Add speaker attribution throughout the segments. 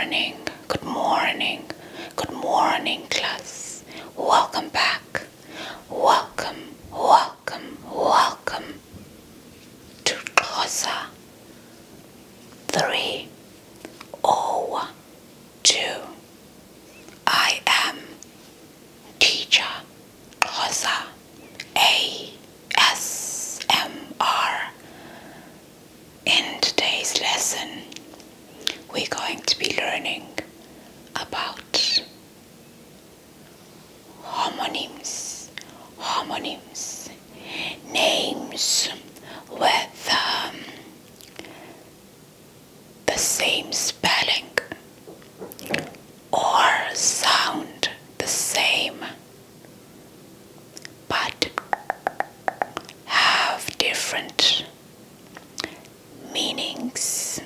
Speaker 1: good morning class. Welcome back. Welcome to Xhosa 302. I am teacher Xhosa ASMR. In today's lesson, we're going to be learning about homonyms, names with the same spelling or sound the same, but have different meanings.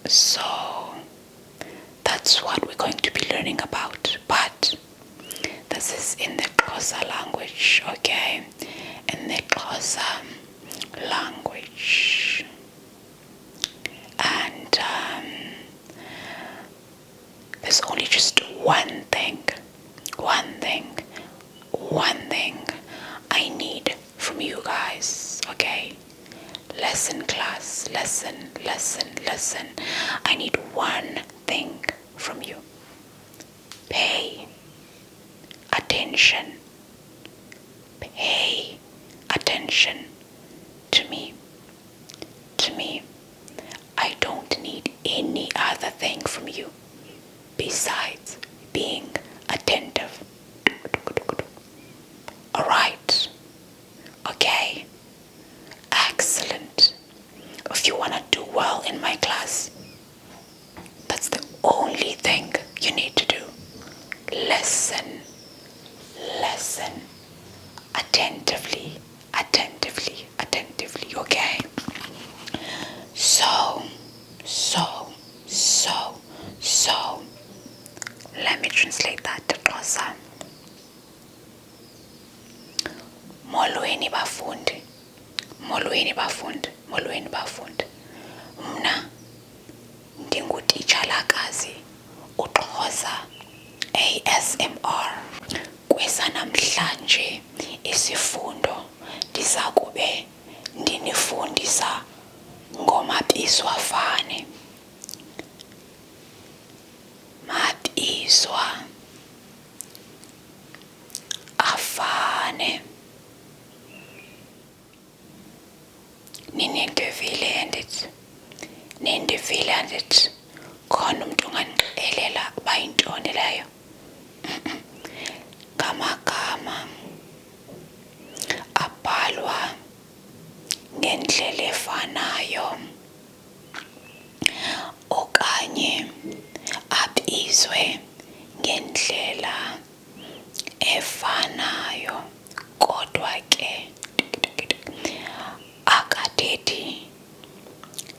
Speaker 1: So that's what we're going to be learning about, but this is in the Xhosa language, okay? In the Xhosa language. And there's only just one thing I need from you guys, okay? Listen, class, listen. I need one thing from you. Pay attention. Pay attention to me. I don't need any other thing from you besides being attentive. Alright? Okay? Excellent. If you want to do well in my class, that's the only thing you need to do. Listen attentively, okay? So, let me translate that to Xhosa. Molweni bafundi. Mna ndingutitshalakazi uXhosa ASMR. Kwesanamhlanje isifundo ndiza kube ndinifundisa ngomabizwafane. Mabizwafane. Nindivile ndithi khona umuntu ungandixelela uba yintoni leyo. Ngamagama abhalwa ngendlela efanayo okanye abizwe ngendlela efanayo, kodwa ke akathethi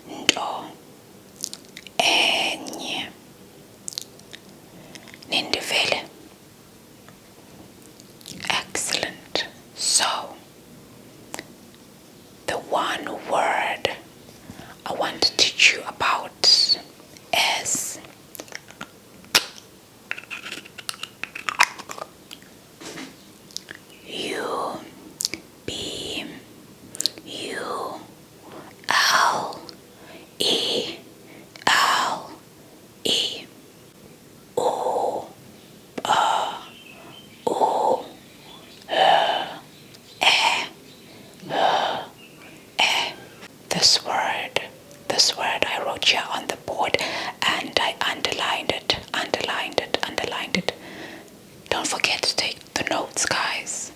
Speaker 1: nto enye. Nindivele? Excellent. So, the one word I want to teach you about is this word I wrote here on the board, and I underlined it. Don't forget to take the notes, guys.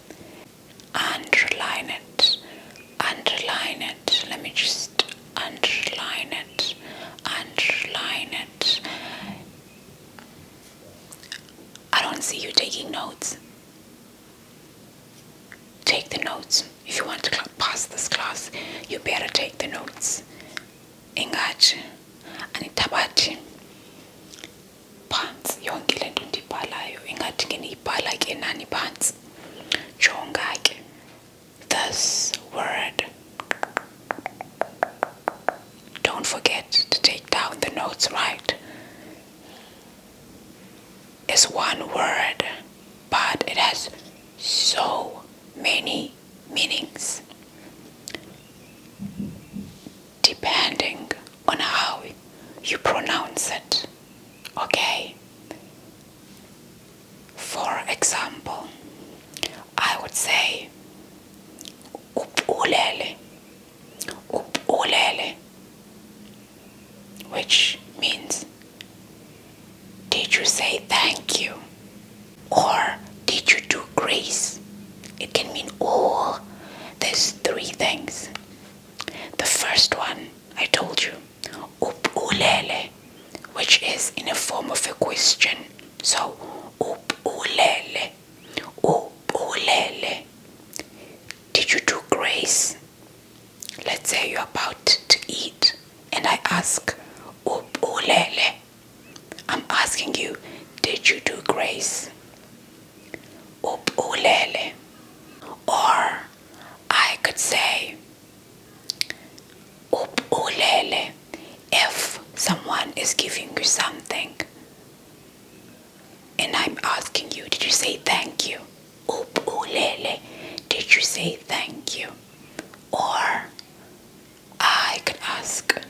Speaker 1: Underline it. Let me just underline it. I don't see you taking notes. Take the notes. If you want to pass this class, you better take the notes. Ingathi anithabathi phansi yonke lento ndibhalayo, ingathi nginibhala ke nani phansi. Jonga ke this word. Don't forget to take down the notes, right? has so many meanings depending on how you pronounce it. Okay? For example, I would say upulele, upulele, which means did you say thank you? Or did you do grace? It can mean all. There's three things. The first one, I told you, upulele, which is in a form of a question. So, upulele, upulele. Did you do grace? Let's say you're about to eat, and I ask, upulele. I'm asking you, did you do grace? Upulele. Or I could say, upulele, if someone is giving you something and I'm asking you, did you say thank you? Upulele, did you say thank you? Or I could ask,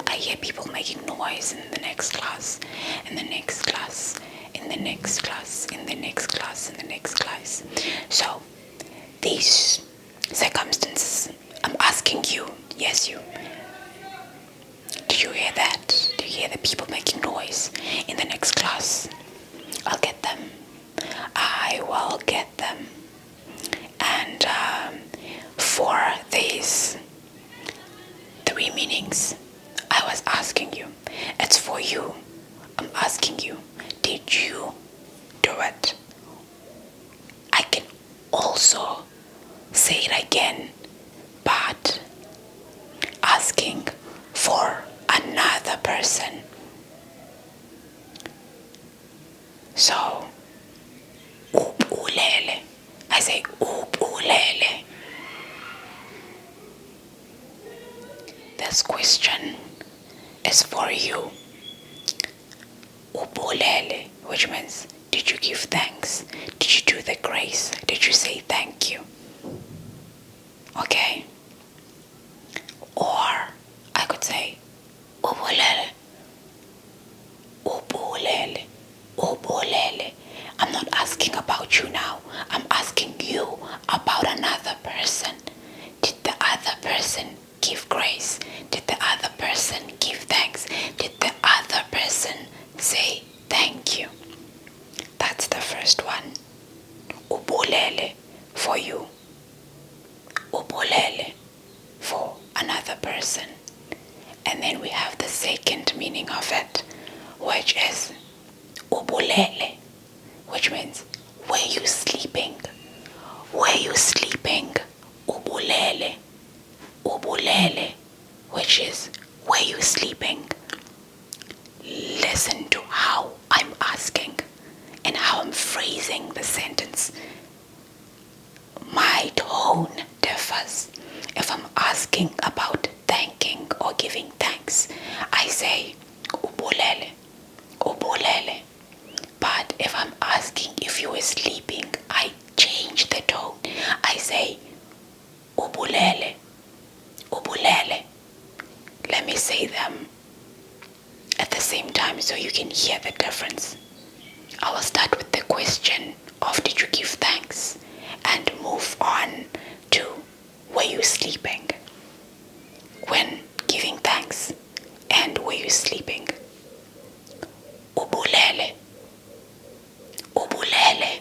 Speaker 1: I hear people making noise in the next class, in the next class, in the next class, in the next class, in the next class. So these circumstances, I'm asking you, yes you, did you hear that? Do you hear the people making noise in the next class? I'll get them. I will get them. And for these three meanings I was asking you, it's for you. I'm asking you, did you do it? I can also say it again, but asking for another person. So, upulele. I say upulele. This question is for you. Upulele, which means, did you give thanks? Did you do the grace? Did you say thank you? Okay? Or I could say, upulele, upulele, upulele. I'm not asking about you now. I'm asking you about another person. Did the other person give grace? Did the other person give thanks? Did the other person say thank you? That's the first one. Upulele for you. Upulele for another person. And then we have the second meaning of it, which is ubulele, which means, were you sleeping? Were you sleeping? Ubulele. Ubulele, which is, were you sleeping? Listen to how I'm asking and how I'm phrasing the sentence. My tone differs. If I'm asking about thanking or giving thanks, I say ubulele, ubulele. But if I'm asking if you were sleeping, I change the tone. I say ubulele, ubulele. Let me say them at the same time so you can hear the difference. I will start with the question of did you give thanks and move on to were you sleeping? When giving thanks and were you sleeping? Ubulele, ubulele,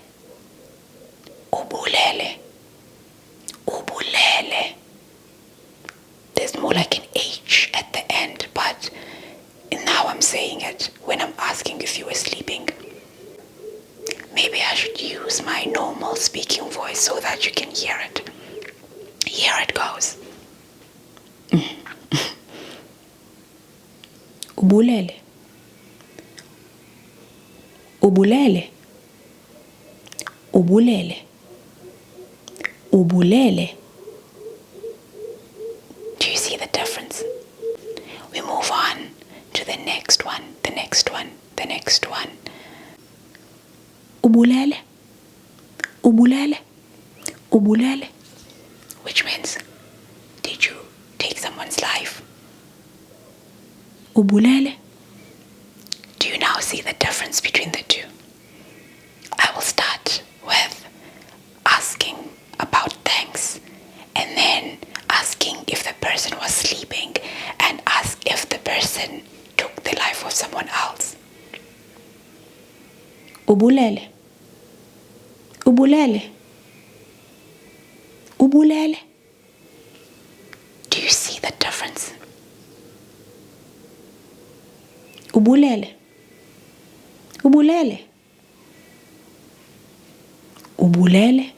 Speaker 1: ubulele, ubulele. There's more like an H at the end, but now I'm saying it when I'm asking if you were sleeping. Maybe I should use my normal speaking voice so that you can hear it. Here it goes. Ubulele. Ubulele. Ubulele. Ubulele. Do you see the difference? We move on to the next one, the next one, the next one. Ubulele. Ubulele. Ubulele. Which means, did you take someone's life? Ubulele. Do you now see the difference between the two? I will start with asking about thanks, and then asking if the person was sleeping, and ask if the person took the life of someone else. Ubulele. Ubulele. Ubulele. Do you see the difference? Ubulele. Ubulele. Ubulele.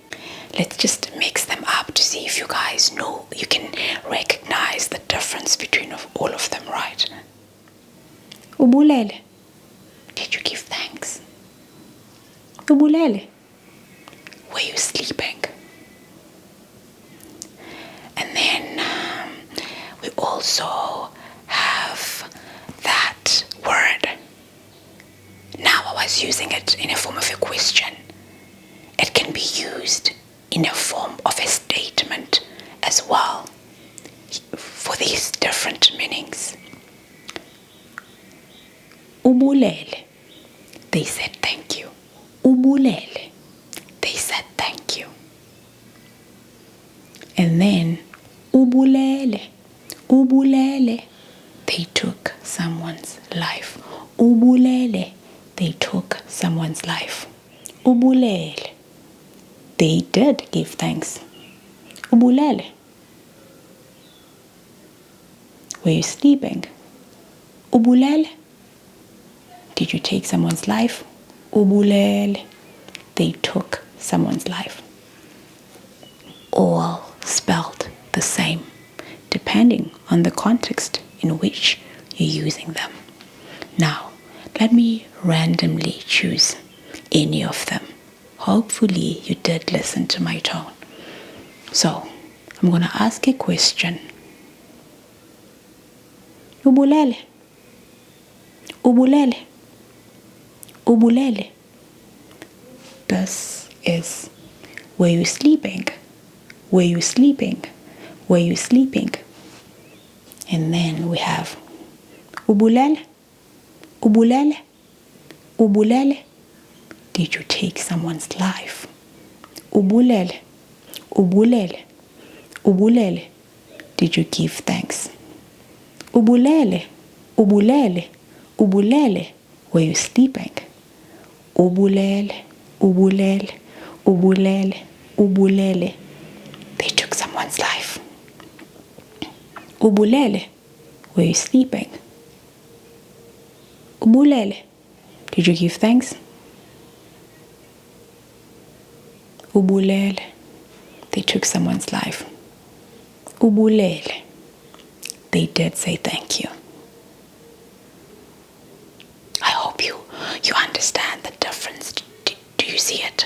Speaker 1: Let's just mix them up to see if you guys know, you can recognize the difference between all of them, right? Ubulele. Did you give thanks? Ubulele. Were you sleeping? And then we also have that word. Now I was using it in a form of a question. It can be used in a form of a statement as well for these different meanings. Ubulele. They said thank you. Ubulele. They said thank you. And then ubulele. Ubulele. They took someone's life. Ubulele. They took someone's life. Ubulele. They did give thanks. Ubulele. Were you sleeping? Ubulele. Did you take someone's life? Ubulele. They took someone's life. All spelled the same, depending on the context in which you're using them. Now, let me randomly choose any of them. Hopefully you did listen to my tone. So, I'm going to ask a question. Ubulele. Ubulele. Ubulele. This is, were you sleeping? Were you sleeping? Were you sleeping? And then we have ubulele. Ubulele. Ubulele. Did you take someone's life? Ubulele. Ubulele. Ubulele. Did you give thanks? Ubulele. Ubulele. Ubulele. Were you sleeping? Ubulele. Ubulele. Ubulele. Ubulele. They took someone's life. Ubulele. Were you sleeping? Ubulele. Did you give thanks? Ubulele. They took someone's life. Ubulele. They did say thank you. I hope you understand the difference. Do you see it?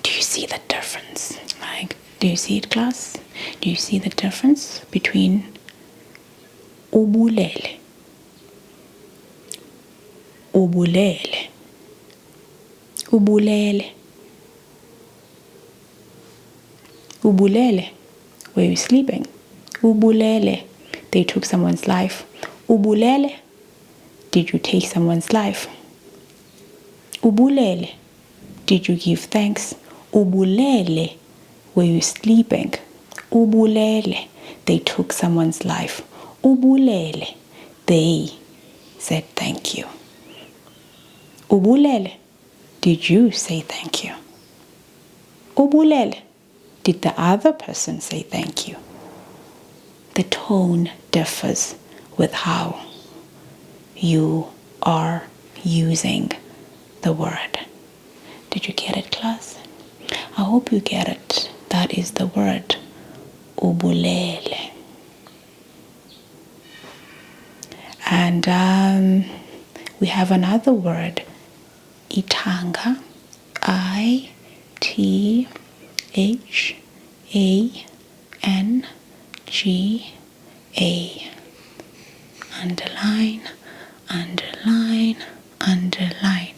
Speaker 1: Do you see the difference? Do you see it, class? Do you see the difference between ubulele? Ubulele. Ubulele. Ubulele. Were you sleeping? Ubulele. They took someone's life. Ubulele. Did you take someone's life? Ubulele. Did you give thanks? Ubulele. Were you sleeping? Ubulele. They took someone's life. Ubulele. They said thank you. Ubulele. Did you say thank you? Ubulele. Did the other person say thank you? The tone differs with how you are using the word. Did you get it, class? I hope you get it. That is the word ubulele. And we have another word, itanga. I-T-H-A-N-G-A. Underline, underline, underline.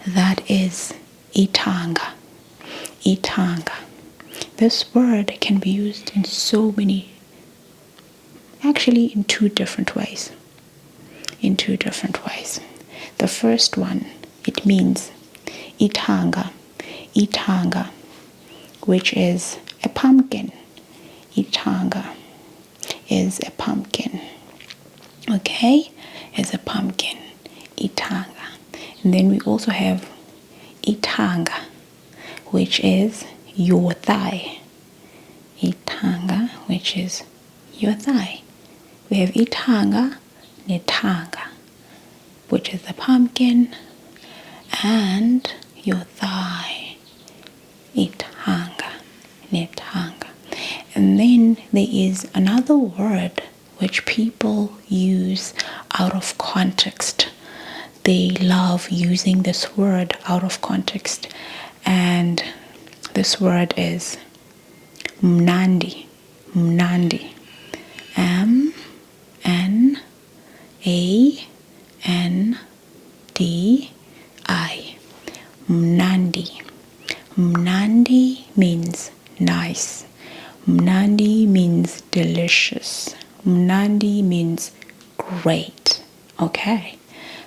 Speaker 1: That is ithanga. Ithanga. This word can be used in so many, actually in two different ways. In two different ways. The first one, it means ithanga. Ithanga, which is a pumpkin. Ithanga is a pumpkin. Okay? Is a pumpkin. Ithanga. And then we also have ithanga, which is your thigh. Ithanga, which is your thigh. We have ithanga, nethanga, which is the pumpkin, and your thigh. Ithanga, nethanga. And then there is another word which people use out of context. They love using this word out of context, and this word is mnandi. Mnandi. M-N-A-N-D-I. Mnandi. Mnandi means nice. Mnandi means delicious. Mnandi means great. Okay,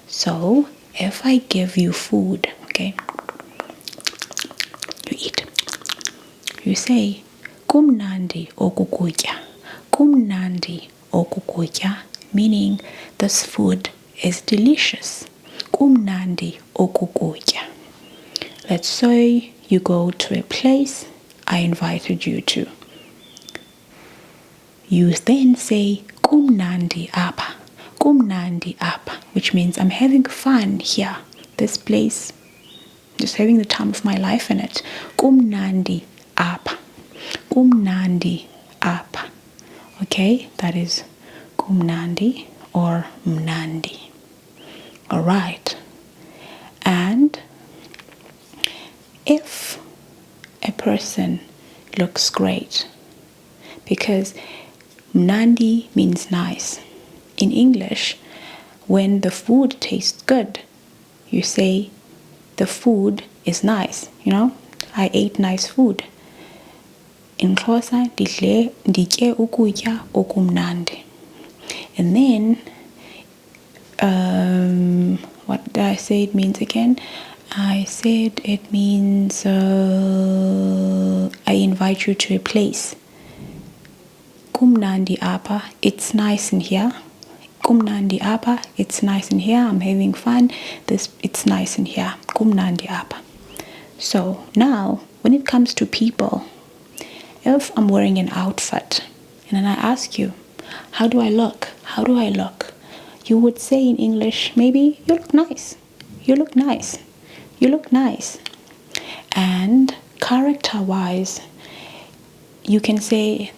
Speaker 1: so if I give you food, okay, you eat. You say, kumnandi okukutya. Kumnandi okukutya, meaning this food is delicious. Kumnandi okukutya. Let's say you go to a place I invited you to. You then say, kumnandi apa. Kumnandi apa, which means I'm having fun here. This place, just having the time of my life in it. Kumnandi apa. Kumnandi apa. Okay, that is kumnandi or mnandi. Alright. And if a person looks great, because mnandi means nice. In English, when the food tastes good, you say the food is nice. You know, I ate nice food. In Xhosa, nditye ukutya okumnandi. And then, what did I say it means again? I said it means I invite you to a place. Kumnandi apa, it's nice in here. Kumnandi apa, it's nice in here. I'm having fun. It's nice in here. Kumnandi apa. So now, when it comes to people, if I'm wearing an outfit and then I ask you, how do I look? How do I look? You would say in English, maybe, you look nice. You look nice. You look nice. And character-wise, you can say,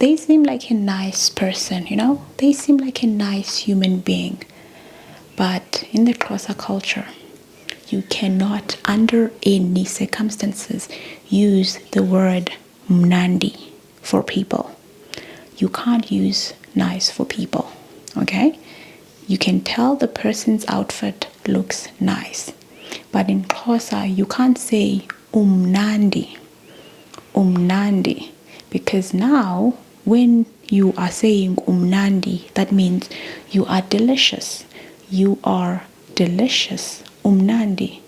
Speaker 1: they seem like a nice person, you know? They seem like a nice human being. But in the Xhosa culture, you cannot, under any circumstances, use the word mnandi for people. You can't use nice for people, okay? You can tell the person's outfit looks nice. But in Xhosa, you can't say umnandi. Umnandi. Because now, when you are saying umnandi, that means you are delicious. You are delicious. Umnandi.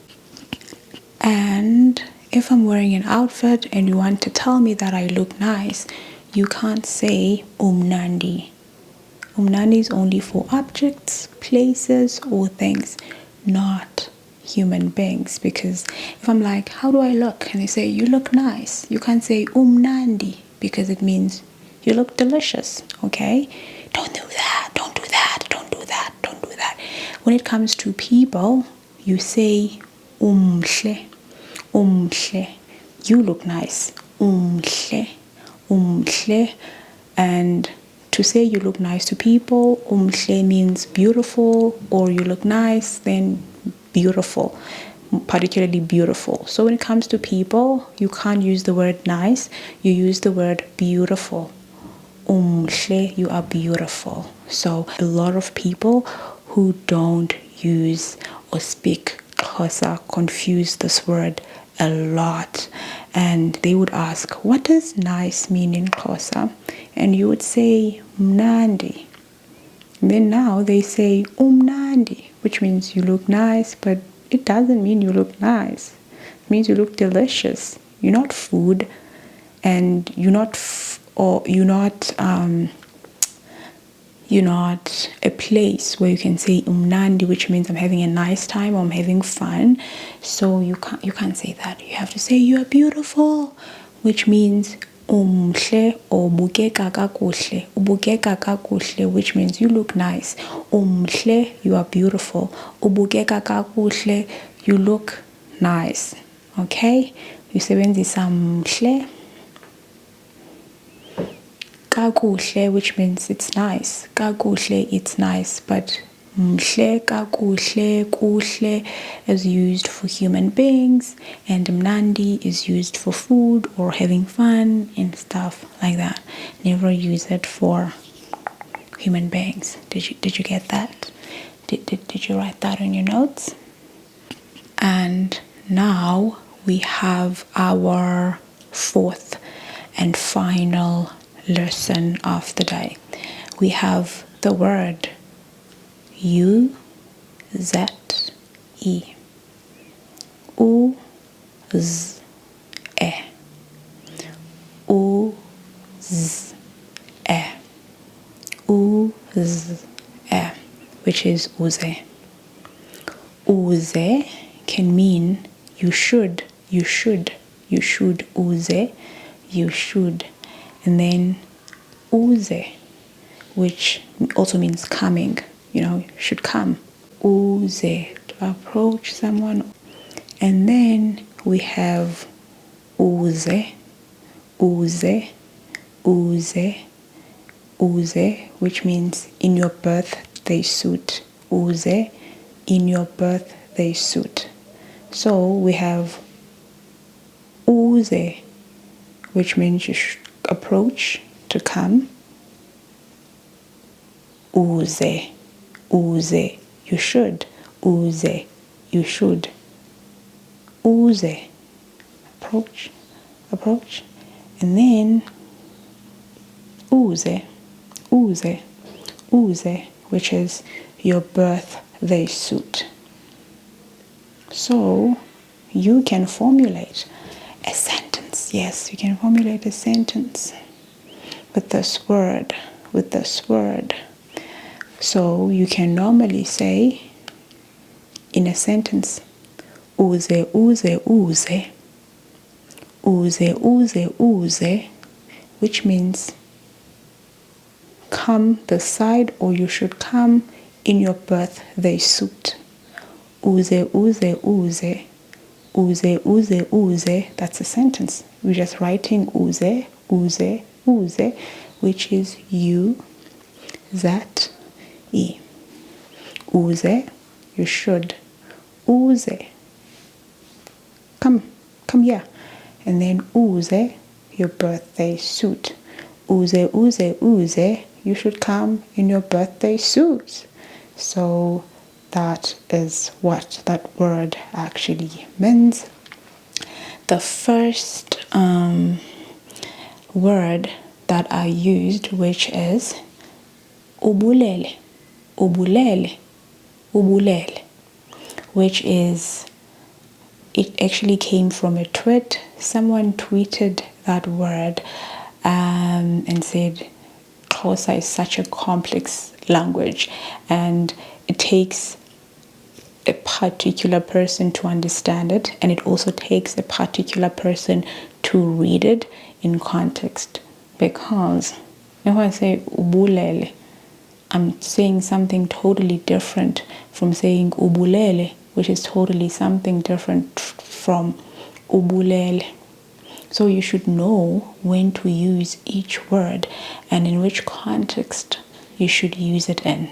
Speaker 1: And if I'm wearing an outfit and you want to tell me that I look nice, you can't say umnandi. Umnandi is only for objects, places, or things, not human beings. Because if I'm like, how do I look? And they say, you look nice. You can't say umnandi because it means you look delicious, okay? Don't do that, don't do that, don't do that, don't do that. When it comes to people, you say umhle, umhle. You look nice, umhle, umhle. And to say you look nice to people, umhle means beautiful, or you look nice, then beautiful, particularly beautiful. So when it comes to people, you can't use the word nice, you use the word beautiful. Umhle, you are beautiful. So a lot of people who don't use or speak Xhosa confuse this word a lot, and they would ask, what does nice mean in Xhosa? And you would say mnandi. And then now they say umnandi, which means you look nice, but it doesn't mean you look nice. It means you look delicious. You're not food, and you're not a place where you can say umnandi, which means I'm having a nice time or I'm having fun. So you can't say that. You have to say you are beautiful, which means umhle or bukeka kakuhle. Ubukeka kakuhle, which means you look nice. Umhle, you are beautiful. Ubukeka kakuhle, you look nice. Okay? Usebenzisa mhle. Kakuhle, which means it's nice. Kakuhle, it's nice. But mhle, kakuhle, kuhle is used for human beings, and mnandi is used for food or having fun and stuff like that. Never use it for human beings. Did you get that? Did you write that on your notes? And now we have our fourth and final lesson of the day. We have the word U-Z-E. U-Z-E. U-Z-E. U-Z-E, which is uze. Uze can mean you should, uze, you should. And then uze, which also means coming, you should come. Uze, to approach someone. And then we have uze, which means in your birthday suit. Uze, in your birthday suit. So we have uze, which means you should approach, to come. Uze, you should. Uze, you should. Uze, approach. And then uze, which is your birthday suit. So you can formulate a sentence. Yes, you can formulate a sentence with this word. So you can normally say in a sentence, uze, which means come this side, or you should come in your birthday suit. Uze, that's a sentence. We're just writing uze, which is U, that, E. Uze, you should. Uze, come here. And then uze, your birthday suit. Uze, you should come in your birthday suit. So that is what that word actually means. The first word that I used, which is ubulele, which is, it actually came from a tweet. Someone tweeted that word and said Xhosa is such a complex language, and it takes a particular person to understand it, and it also takes a particular person to read it in context. Because if I say ubulele, I'm saying something totally different from saying ubulele, which is totally something different from ubulele. So you should know when to use each word and in which context you should use it in.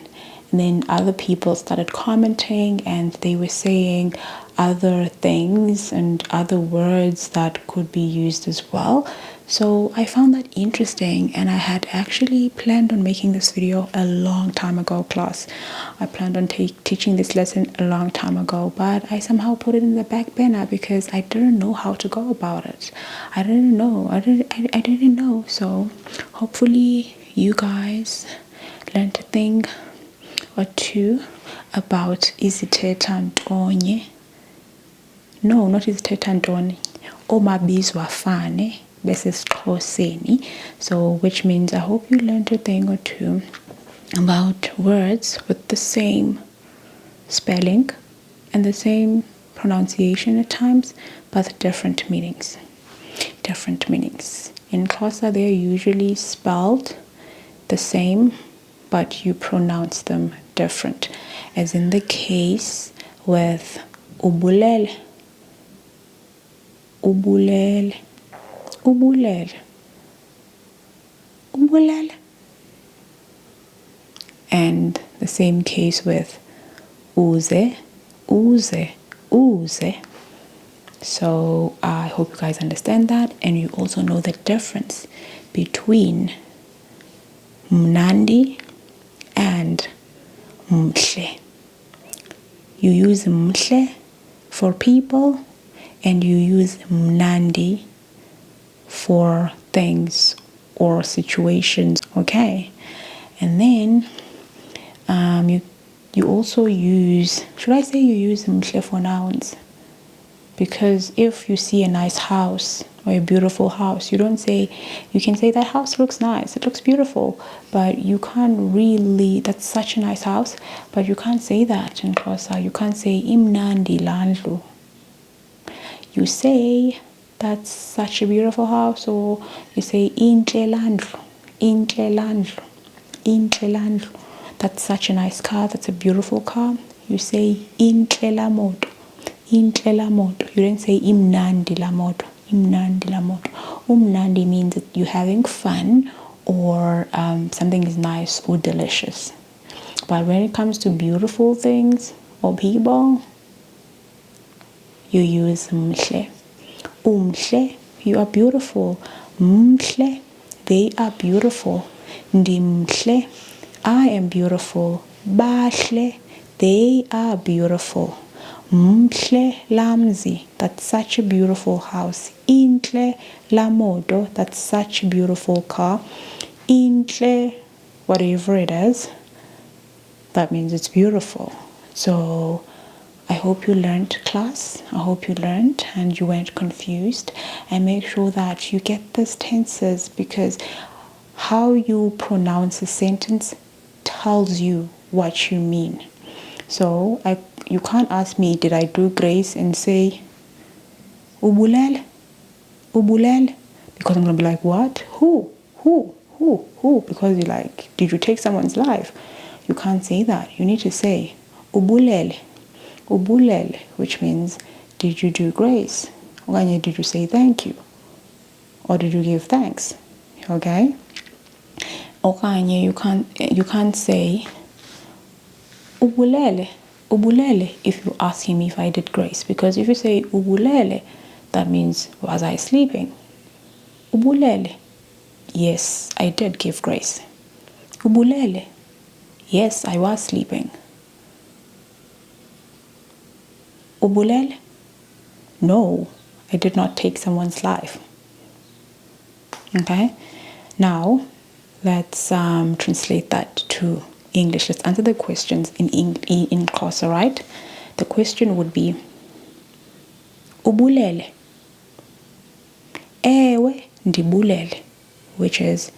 Speaker 1: And then other people started commenting and they were saying other things and other words that could be used as well. So I found that interesting, and I had actually planned on making this video a long time ago, class. I planned on teaching this lesson a long time ago, but I somehow put it in the back burner because I didn't know how to go about it. I didn't know. So hopefully you guys learned a thing or two about izithetha ntonye. No, not izithetha ntoni. Umabizwafane besisXhoseni. So which means I hope you learned a thing or two about words with the same spelling and the same pronunciation at times, but different meanings. Different meanings. In Xhosa, they're usually spelled the same, but you pronounce them different, as in the case with ubulele, ubulele, ubulele, ubulele, and the same case with uze, uze, uze. So I hope you guys understand that, and you also know the difference between mnandi and mhle. You use mhle for people and you use mnandi for things or situations, okay? And then you also use, should I say you use mhle for nouns? Because if you see a nice house or a beautiful house, you don't say, you can say that house looks nice, it looks beautiful, but you can't really, that's such a nice house, but you can't say that in Xhosa. You can't say imnandi landlu. You say that's such a beautiful house, or you say intle landlu, intle landlu, intle landlu. That's such a nice car, that's a beautiful car. You say intle la moto. Intle la moto. You don't say imnandi la moto. Imnandi la moto. Umnandi means that you're having fun or something is nice or delicious. But when it comes to beautiful things or people, you use mhle. Umhle, you are beautiful. Mhle, they are beautiful. Ndimhle, I am beautiful. Bahle, they are beautiful. Mhle lamzi, that's such a beautiful house. Intle lamoto, that's such a beautiful car. Intle, whatever it is, that means it's beautiful. So I hope you learned, class. I hope you learned and you weren't confused. And make sure that you get these tenses, because how you pronounce a sentence tells you what you mean. So you can't ask me, did I do grace and say ubulele, ubulele? Because I'm going to be like, what? Who? Because you're like, did you take someone's life? You can't say that. You need to say ubulele, ubulele, which means, did you do grace? Or did you say thank you? Or did you give thanks? Okay? Okanye, you can't say ubulele, ubulele if you ask him if I did grace. Because if you say ubulele, that means, was I sleeping? Ubulele, yes, I did give grace. Ubulele, yes, I was sleeping. Ubulele, no, I did not take someone's life. Okay, now let's translate that to English. Let's answer the questions in Xhosa, right? The question would be ubulele. Ewe ndibulele, which is,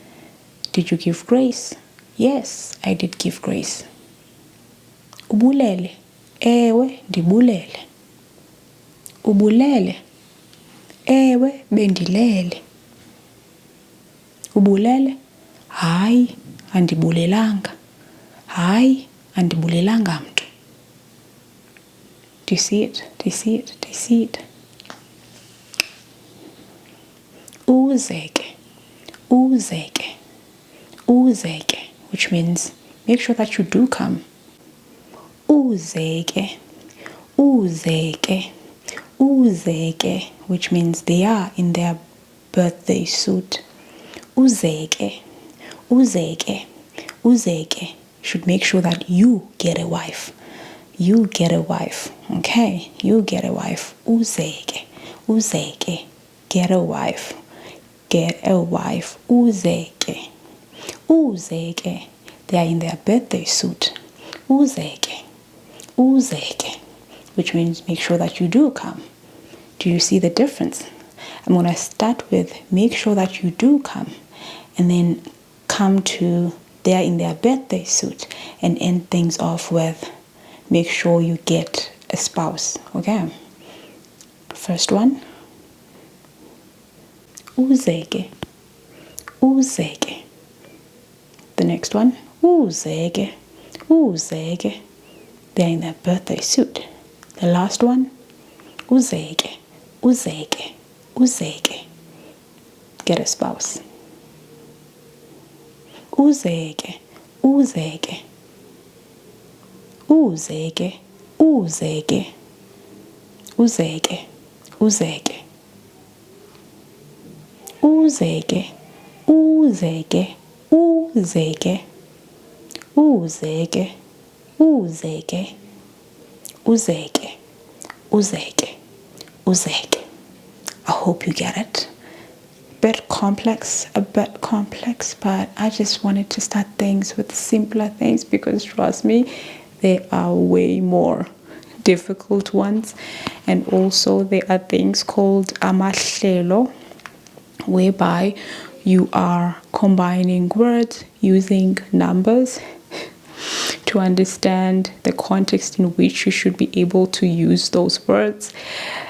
Speaker 1: did you give grace? Yes, I did give grace. Ubulele. Ewe ndibulele. Ubulele. Ewe bendilele. Ubulele. Hayi, andibulelanga. Hayi, andibulelanga mntu. Do you see it? Do you see it? Do you see it? Uzeke. Uzeke. Uzeke, which means make sure that you do come. uzeke, uzeke, uzeke, which means they are in their birthday suit. Uzeke, uzeke, uzeke should make sure that you get a wife. You get a wife, okay? You get a wife. Uzeke, uzeke, get a wife. Get a wife. Uzeke, uzeke, they are in their birthday suit. Uzeke, uzeke, which means make sure that you do come. Do you see the difference? I'm going to start with make sure that you do come, and then come to they are in their birthday suit, and end things off with make sure you get a spouse. Okay? First one. Uzeke, uzeke. The next one. Uzeke, uzeke. They're in their birthday suit. The last one. Uzeke, uzeke, uzeke. Get a spouse. Uzeke, uzeke, uzeke, uzeke, uzeke, uzeke, uzeke, uzeke, uzeke, uzeke, uzeke, uzeke, uzeke, uzeke. I hope you get it. A bit complex, but I just wanted to start things with simpler things, because trust me, there are way more difficult ones. And also there are things called amahlelo, whereby you are combining words using numbers to understand the context in which you should be able to use those words.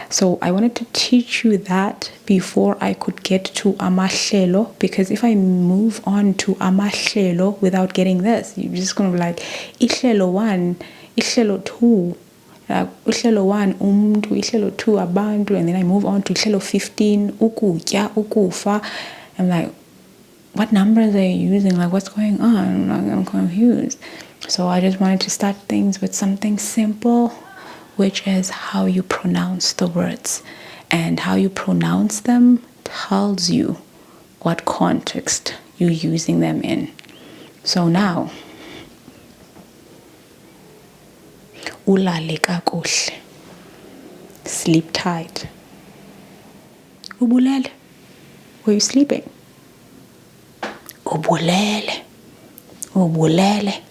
Speaker 1: So I wanted to teach you that before I could get to amahlelo, because if I move on to amahlelo without getting this, you're just going to be like, ihlelo 1, ihlelo 2, ihlelo 1 umntu, ihlelo 2 abantu, and then I move on to ihlelo 15, ukutya, ukufa. I'm like, what numbers are you using? Like, what's going on? I'm confused. So I just wanted to start things with something simple, which is how you pronounce the words. And how you pronounce them tells you what context you're using them in. So now, ulale kakuhle, sleep tight. Ubulele, were you sleeping? Ubulele, ubulele.